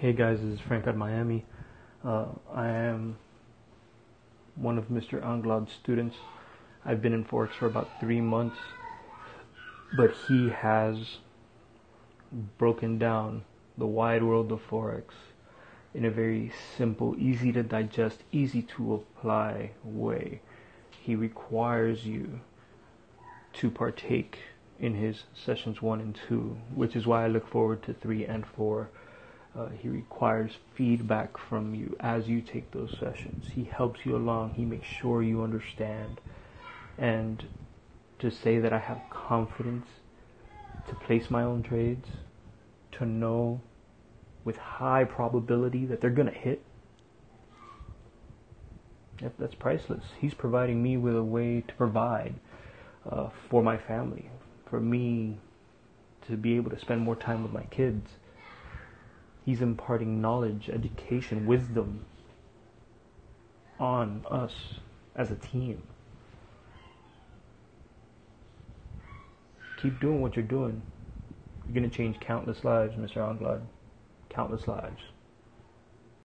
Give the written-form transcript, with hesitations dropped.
Hey guys, this is Frank out of Miami. I am one of Mr. Anglad's students. I've been in Forex for about 3 months, but he has broken down the wide world of Forex in a very simple, easy to digest, easy to apply way. He requires you to partake in his sessions 1 and 2, which is why I look forward to 3 and 4. He requires feedback from you as you take those sessions. He helps you along. He makes sure you understand. And to say that I have confidence to place my own trades, to know with high probability that they're going to hit, yep, that's priceless. He's providing me with a way to provide for my family, for me to be able to spend more time with my kids. He's imparting knowledge, education, wisdom on us as a team. Keep doing what you're doing. You're going to change countless lives, Mr. Anglad. Countless lives.